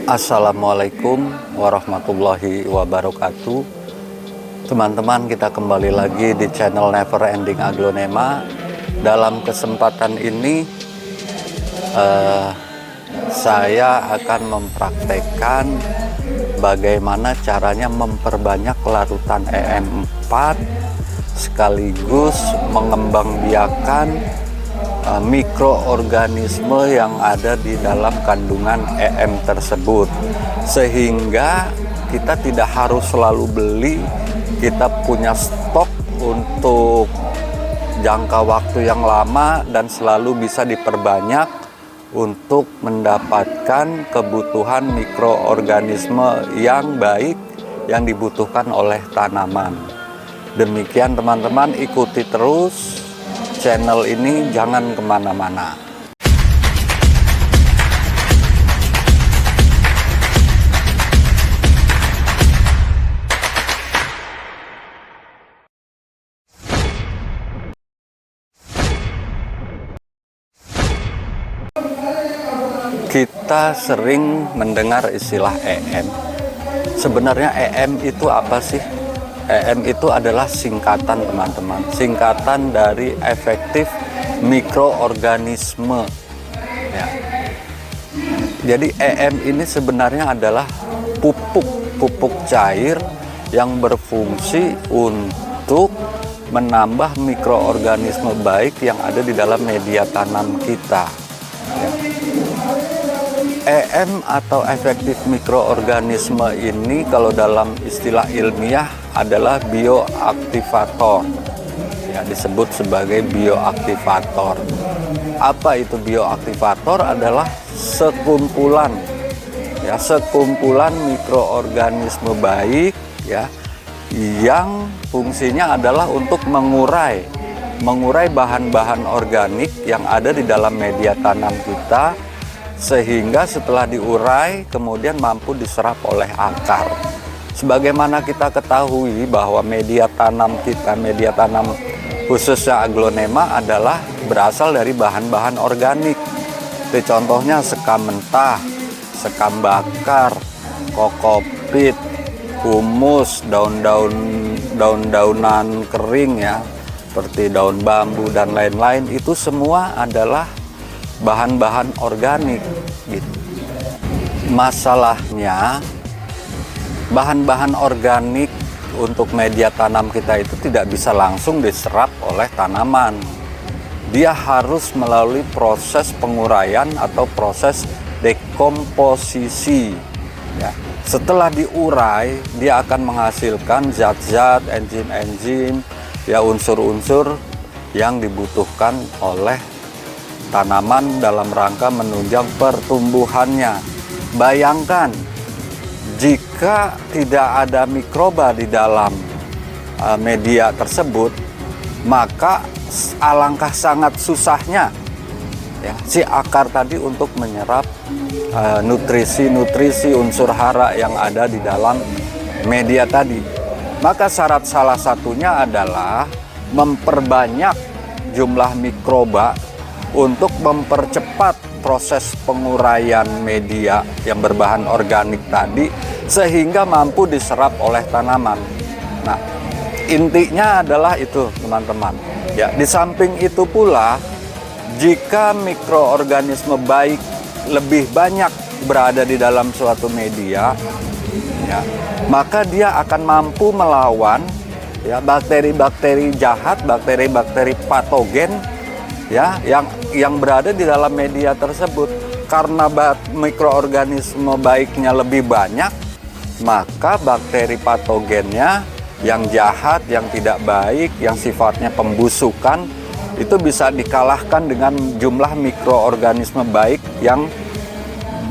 Assalamualaikum warahmatullahi wabarakatuh. Teman-teman, kita kembali lagi di channel Never Ending Aglonema. Dalam kesempatan ini saya akan mempraktekkan bagaimana caranya memperbanyak larutan EM4 sekaligus mengembangbiakan mikroorganisme yang ada di dalam kandungan EM tersebut, sehingga kita tidak harus selalu beli, kita punya stok untuk jangka waktu yang lama dan selalu bisa diperbanyak untuk mendapatkan kebutuhan mikroorganisme yang baik yang dibutuhkan oleh tanaman. Demikian teman-teman, ikuti terus channel ini, jangan kemana-mana. Kita sering mendengar istilah EM. Sebenarnya EM itu apa sih? EM itu adalah singkatan, teman-teman. Singkatan dari efektif mikroorganisme. Ya. Jadi EM ini sebenarnya adalah pupuk cair yang berfungsi untuk menambah mikroorganisme baik yang ada di dalam media tanam kita. Ya. EM atau efektif mikroorganisme ini kalau dalam istilah ilmiah adalah bioaktivator, ya, disebut sebagai bioaktivator. Apa itu bioaktivator? Adalah sekumpulan mikroorganisme baik, ya, yang fungsinya adalah untuk mengurai bahan-bahan organik yang ada di dalam media tanam kita, sehingga setelah diurai kemudian mampu diserap oleh akar. Sebagaimana kita ketahui bahwa media tanam kita, media tanam khususnya aglonema adalah berasal dari bahan-bahan organik. Seperti contohnya sekam mentah, sekam bakar, kokopit, humus, daun-daunan kering, ya, seperti daun bambu dan lain-lain. Itu semua adalah bahan-bahan organik gitu. Masalahnya bahan-bahan organik untuk media tanam kita itu tidak bisa langsung diserap oleh tanaman. Dia harus melalui proses penguraian atau proses dekomposisi, ya. Setelah diurai, dia akan menghasilkan zat-zat, enzim-enzim, ya, unsur-unsur yang dibutuhkan oleh tanaman dalam rangka menunjang pertumbuhannya. Bayangkan jika tidak ada mikroba di dalam media tersebut, maka alangkah sangat susahnya, ya, si akar tadi untuk menyerap nutrisi unsur hara yang ada di dalam media tadi. Maka syarat salah satunya adalah memperbanyak jumlah mikroba untuk mempercepat proses penguraian media yang berbahan organik tadi sehingga mampu diserap oleh tanaman. Nah, intinya adalah itu, teman-teman. Ya, di samping itu pula, jika mikroorganisme baik lebih banyak berada di dalam suatu media, ya, maka dia akan mampu melawan, ya, bakteri-bakteri jahat, bakteri-bakteri patogen, ya, yang berada di dalam media tersebut. Karena mikroorganisme baiknya lebih banyak, maka bakteri patogennya yang jahat, yang tidak baik, yang sifatnya pembusukan, itu bisa dikalahkan dengan jumlah mikroorganisme baik yang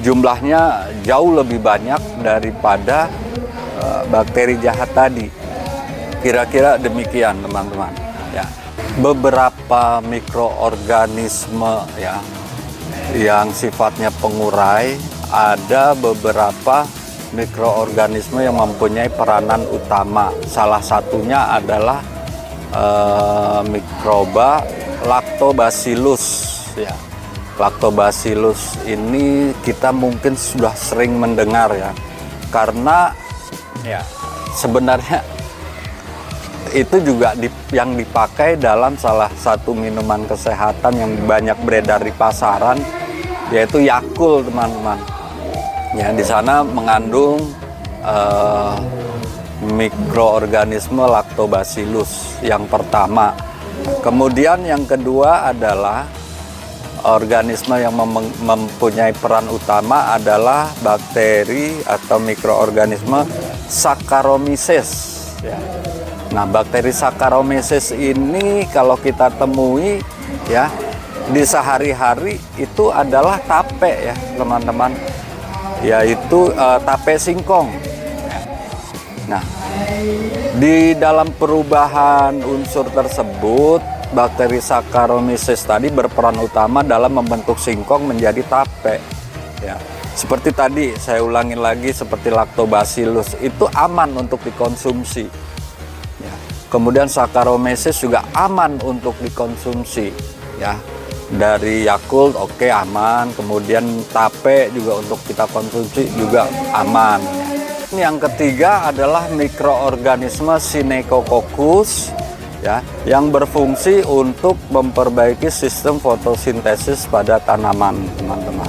jumlahnya jauh lebih banyak daripada bakteri jahat tadi. Kira-kira demikian, teman-teman, ya. Beberapa mikroorganisme, ya, yang sifatnya pengurai, ada beberapa mikroorganisme yang mempunyai peranan utama. Salah satunya adalah mikroba Lactobacillus, ya. Lactobacillus ini kita mungkin sudah sering mendengar ya, karena ya sebenarnya itu juga yang dipakai dalam salah satu minuman kesehatan yang banyak beredar di pasaran, yaitu Yakult, teman-teman. Ya, di sana mengandung mikroorganisme Lactobacillus yang pertama. Kemudian yang kedua adalah organisme yang mempunyai peran utama adalah bakteri atau mikroorganisme Saccharomyces. Ya. Nah, bakteri Saccharomyces ini kalau kita temui ya di sehari-hari itu adalah tape ya, teman-teman. Yaitu tape singkong. Nah, di dalam perubahan unsur tersebut, bakteri Saccharomyces tadi berperan utama dalam membentuk singkong menjadi tape. Ya, seperti tadi saya ulangin lagi, seperti Lactobacillus itu aman untuk dikonsumsi. Ya, kemudian Saccharomyces juga aman untuk dikonsumsi. Ya, dari Yakult oke, aman. Kemudian tape juga untuk kita konsumsi juga aman. Yang ketiga adalah mikroorganisme Synechococcus ya, yang berfungsi untuk memperbaiki sistem fotosintesis pada tanaman, teman-teman.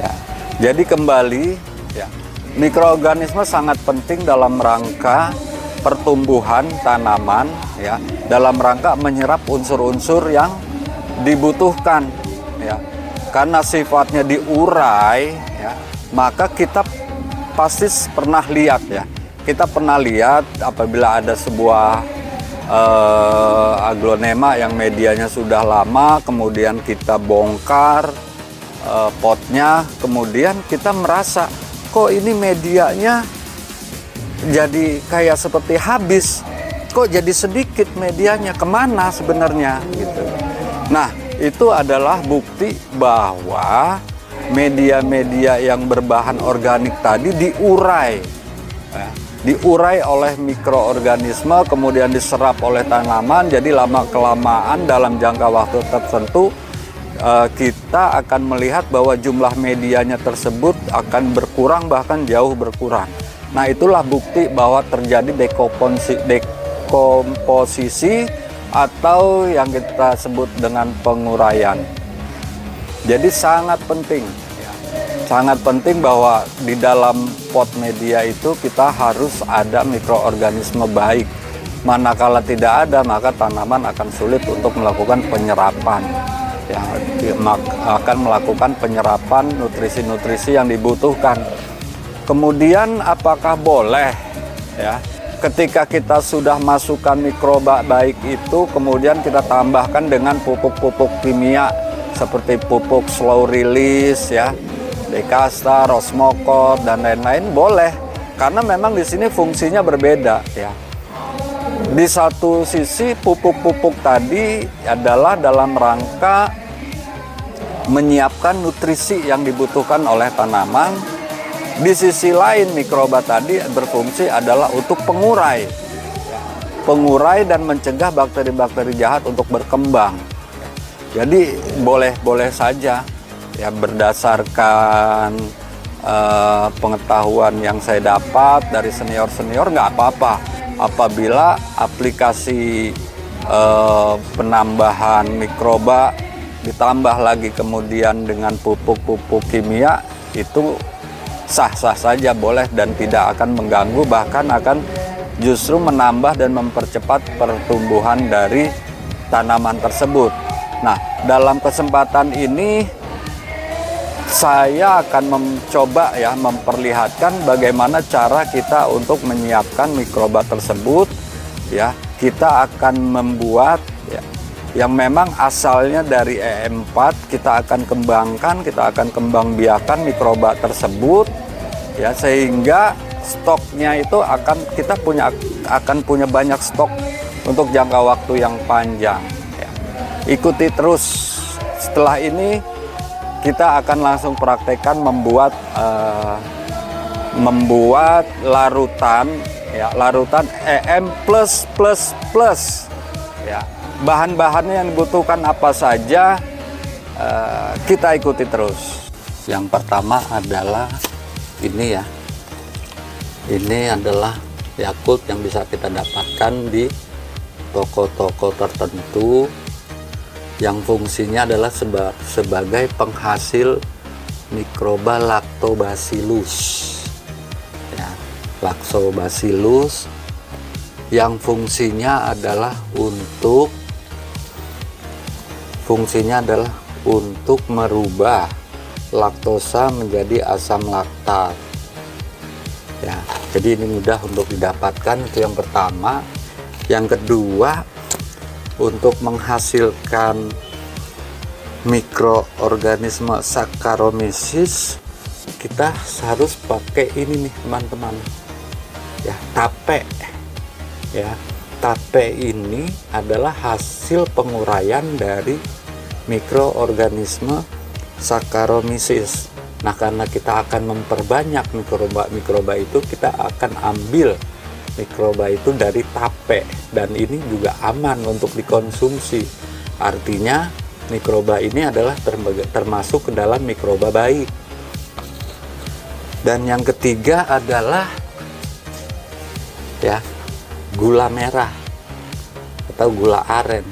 Ya, jadi kembali ya, mikroorganisme sangat penting dalam rangka pertumbuhan tanaman ya, dalam rangka menyerap unsur-unsur yang dibutuhkan ya. Karena sifatnya diurai ya, maka kita pasti pernah lihat ya. Kita pernah lihat apabila ada sebuah aglonema yang medianya sudah lama, kemudian kita bongkar potnya, kemudian kita merasa kok ini medianya jadi kayak seperti habis, kok jadi sedikit medianya, kemana sebenarnya gitu. Nah, itu adalah bukti bahwa media-media yang berbahan organik tadi diurai ya, diurai oleh mikroorganisme, kemudian diserap oleh tanaman. Jadi lama-kelamaan dalam jangka waktu tertentu kita akan melihat bahwa jumlah medianya tersebut akan berkurang, bahkan jauh berkurang. Nah, itulah bukti bahwa terjadi dekomposisi atau yang kita sebut dengan penguraian. Jadi sangat penting ya, sangat penting bahwa di dalam pot media itu kita harus ada mikroorganisme baik. Manakala tidak ada, maka tanaman akan sulit untuk melakukan penyerapan ya, akan melakukan penyerapan nutrisi-nutrisi yang dibutuhkan. Kemudian apakah boleh ya, ketika kita sudah masukkan mikroba baik itu, kemudian kita tambahkan dengan pupuk-pupuk kimia seperti pupuk slow release ya, Decasta, Rosmocor dan lain-lain, boleh, karena memang di sini fungsinya berbeda ya. Di satu sisi pupuk-pupuk tadi adalah dalam rangka menyiapkan nutrisi yang dibutuhkan oleh tanaman. Di sisi lain mikroba tadi berfungsi adalah untuk pengurai dan mencegah bakteri-bakteri jahat untuk berkembang. Jadi boleh saja ya, berdasarkan pengetahuan yang saya dapat dari senior-senior, nggak apa-apa apabila aplikasi penambahan mikroba ditambah lagi kemudian dengan pupuk-pupuk kimia, itu sah-sah saja, boleh dan tidak akan mengganggu, bahkan akan justru menambah dan mempercepat pertumbuhan dari tanaman tersebut. Nah, dalam kesempatan ini saya akan mencoba ya memperlihatkan bagaimana cara kita untuk menyiapkan mikroba tersebut ya. Kita akan membuat ya, yang memang asalnya dari EM4, kita akan kembangkan, kita akan kembang biakan mikroba tersebut ya, sehingga stoknya itu akan punya banyak stok untuk jangka waktu yang panjang ya. Ikuti terus. Setelah ini kita akan langsung praktekkan membuat larutan ya, larutan EM+++ ya. Bahan-bahannya yang dibutuhkan apa saja kita ikuti terus. Yang pertama adalah ini ya, ini adalah Yakult yang bisa kita dapatkan di toko-toko tertentu, yang fungsinya adalah sebagai penghasil mikroba Lactobacillus ya, Lactobacillus yang fungsinya adalah untuk merubah laktosa menjadi asam laktat ya. Jadi ini mudah untuk didapatkan, itu yang pertama. Yang kedua, untuk menghasilkan mikroorganisme Saccharomyces, kita harus pakai ini nih teman-teman ya, tape ya. Tape ini adalah hasil penguraian dari mikroorganisme Saccharomyces. Nah, karena kita akan memperbanyak mikroba itu, kita akan ambil mikroba itu dari tape, dan ini juga aman untuk dikonsumsi. Artinya mikroba ini adalah termasuk ke dalam mikroba baik. Dan yang ketiga adalah ya, gula merah atau gula aren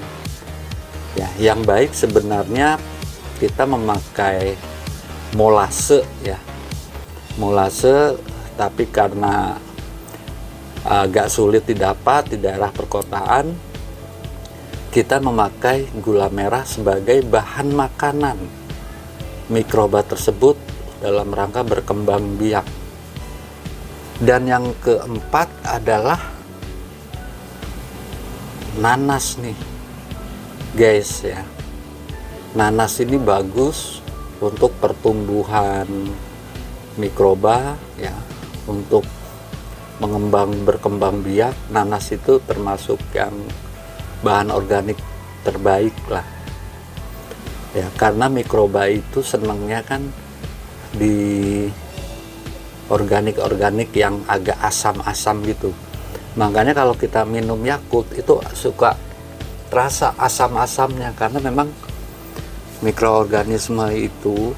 ya. Yang baik sebenarnya kita memakai molase ya, molase, tapi karena agak sulit didapat di daerah perkotaan, kita memakai gula merah sebagai bahan makanan mikroba tersebut dalam rangka berkembang biak. Dan yang keempat adalah nanas nih guys ya. Nanas ini bagus untuk pertumbuhan mikroba ya, untuk berkembang biak. Nanas itu termasuk yang bahan organik terbaik lah ya, karena mikroba itu senangnya kan di organik yang agak asam-asam gitu. Makanya kalau kita minum Yakult itu suka rasa asam-asamnya, karena memang mikroorganisme itu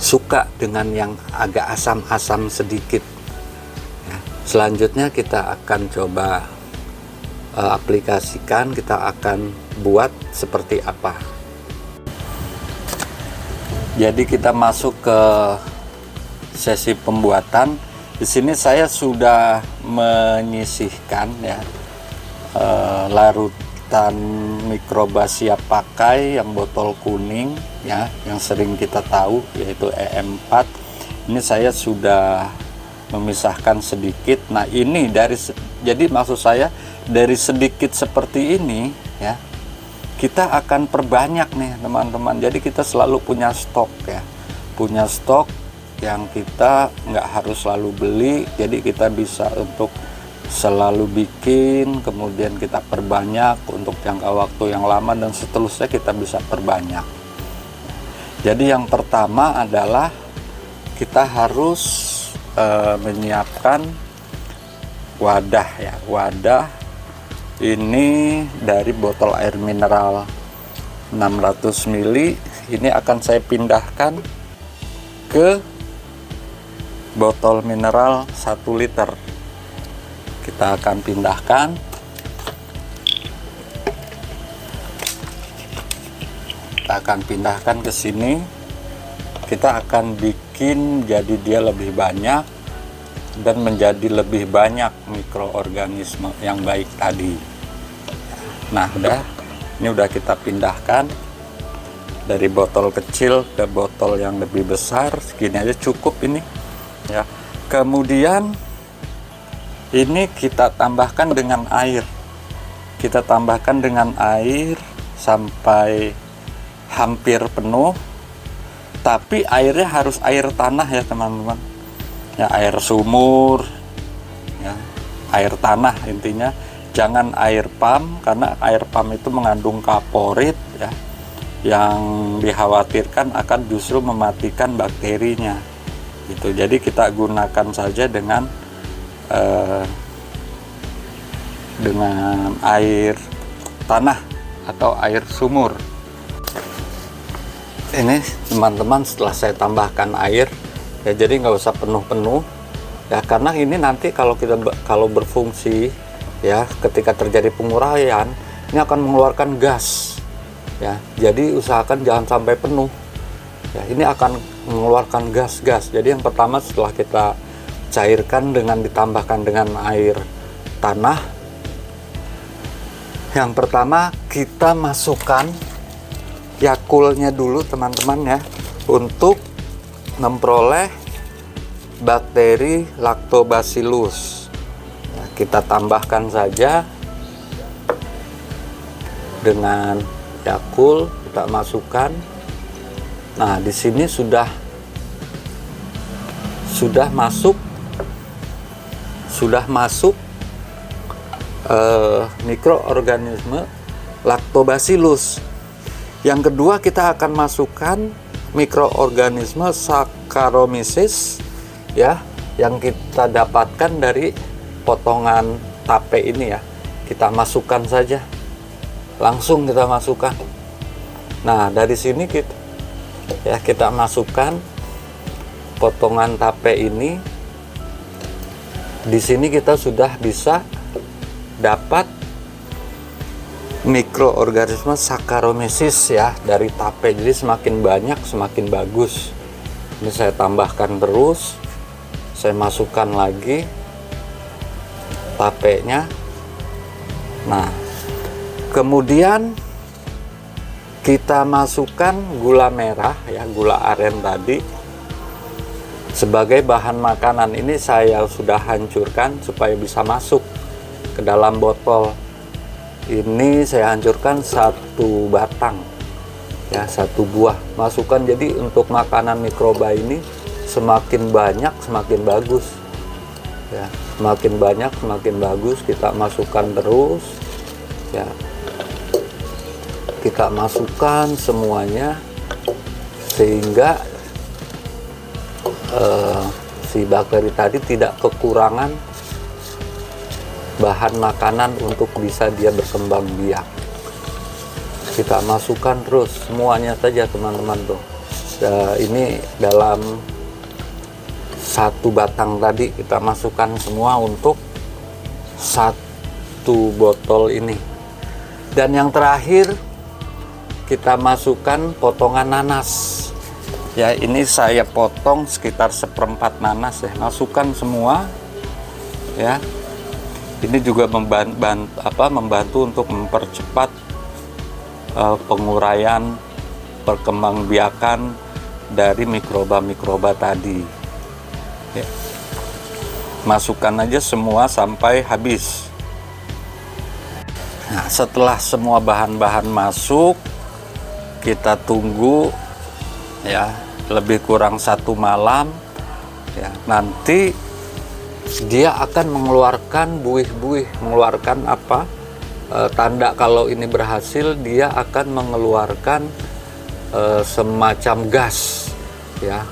suka dengan yang agak asam-asam sedikit ya. Selanjutnya kita akan coba aplikasikan, kita akan buat seperti apa. Jadi kita masuk ke sesi pembuatan. Di sini saya sudah menyisihkan ya larutan mikroba siap pakai yang botol kuning ya, yang sering kita tahu yaitu EM4. Ini saya sudah memisahkan sedikit. Nah, ini jadi maksud saya dari sedikit seperti ini ya, kita akan perbanyak nih teman-teman. Jadi kita selalu punya stok ya, punya stok yang kita nggak harus selalu beli. Jadi kita bisa untuk selalu bikin, kemudian kita perbanyak untuk jangka waktu yang lama, dan seterusnya kita bisa perbanyak. Jadi yang pertama adalah kita harus menyiapkan wadah ya. Wadah ini dari botol air mineral 600 ml. Ini akan saya pindahkan ke botol mineral 1 liter. Kita akan pindahkan. Kita akan pindahkan ke sini. Kita akan bikin jadi dia lebih banyak dan menjadi lebih banyak mikroorganisme yang baik tadi. Nah, ini udah kita pindahkan dari botol kecil ke botol yang lebih besar. Segini aja cukup ini ya. Kemudian ini kita tambahkan dengan air. Kita tambahkan dengan air sampai hampir penuh. Tapi airnya harus air tanah ya teman-teman. Ya, air sumur ya, air tanah intinya. Jangan air pam, karena air pam itu mengandung kaporit ya, yang dikhawatirkan akan justru mematikan bakterinya gitu. Jadi kita gunakan saja dengan air tanah atau air sumur. Ini teman-teman, setelah saya tambahkan air ya, jadi nggak usah penuh-penuh ya, karena ini nanti kalau berfungsi ya, ketika terjadi penguraian ini akan mengeluarkan gas ya, jadi usahakan jangan sampai penuh ya, ini akan mengeluarkan gas-gas. Jadi yang pertama, setelah kita cairkan dengan ditambahkan dengan air tanah, yang pertama kita masukkan Yakultnya dulu teman-teman ya, untuk memperoleh bakteri Lactobacillus. Nah, kita tambahkan saja dengan Yakult, kita masukkan. Nah, di sini sudah masuk mikroorganisme Lactobacillus. Yang kedua, kita akan masukkan mikroorganisme Saccharomyces ya, yang kita dapatkan dari potongan tape ini ya. Kita masukkan saja, langsung kita masukkan. Nah, dari sini kita masukkan potongan tape ini. Di sini kita sudah bisa dapat mikroorganisme Saccharomyces ya dari tape. Jadi semakin banyak semakin bagus. Ini saya tambahkan terus, saya masukkan lagi tapenya. Nah, kemudian kita masukkan gula merah ya, gula aren tadi sebagai bahan makanan. Ini saya sudah hancurkan supaya bisa masuk ke dalam botol. Ini saya hancurkan 1 batang ya, 1 buah, masukkan. Jadi untuk makanan mikroba ini semakin banyak semakin bagus ya, semakin banyak semakin bagus. Kita masukkan terus ya, kita masukkan semuanya sehingga si bakteri tadi tidak kekurangan bahan makanan untuk bisa dia berkembang biak. Kita masukkan terus semuanya saja teman-teman tuh. Ini dalam 1 batang tadi kita masukkan semua untuk 1 botol ini. Dan yang terakhir kita masukkan potongan nanas ya. Ini saya potong sekitar 1/4 nanas ya, masukkan semua ya. Ini juga membantu untuk mempercepat penguraian, perkembangbiakan dari mikroba-mikroba tadi ya. Masukkan aja semua sampai habis. Nah, setelah semua bahan-bahan masuk, kita tunggu ya lebih kurang 1 malam ya. Nanti dia akan mengeluarkan buih-buih, mengeluarkan tanda kalau ini berhasil. Dia akan mengeluarkan semacam gas ya,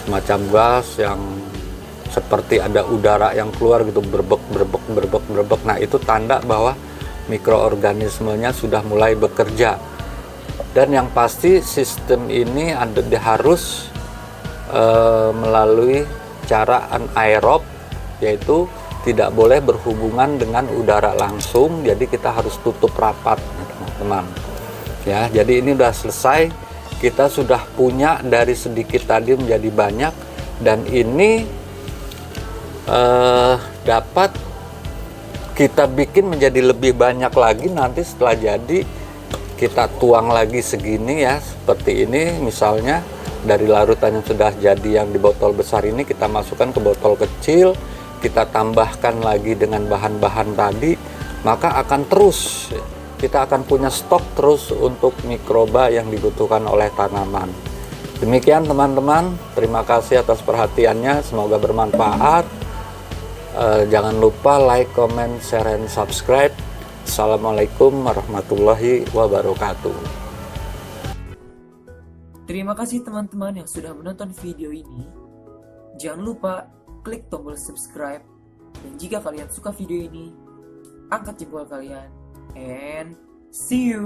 semacam gas yang seperti ada udara yang keluar gitu, berbek. Nah, itu tanda bahwa mikroorganismenya sudah mulai bekerja. Dan yang pasti sistem ini harus melalui cara anaerob, yaitu tidak boleh berhubungan dengan udara langsung. Jadi kita harus tutup rapat teman-teman ya. Jadi ini udah selesai, kita sudah punya dari sedikit tadi menjadi banyak, dan ini dapat kita bikin menjadi lebih banyak lagi. Nanti setelah jadi kita tuang lagi segini ya, seperti ini misalnya. Dari larutan yang sudah jadi yang di botol besar ini kita masukkan ke botol kecil, kita tambahkan lagi dengan bahan-bahan tadi, maka akan terus kita akan punya stok terus untuk mikroba yang dibutuhkan oleh tanaman. Demikian teman-teman, terima kasih atas perhatiannya, semoga bermanfaat. Jangan lupa like, comment, share, and subscribe. Assalamualaikum warahmatullahi wabarakatuh. Terima kasih teman-teman yang sudah menonton video ini. Jangan lupa klik tombol subscribe. Dan jika kalian suka video ini, angkat jempol kalian. And see you!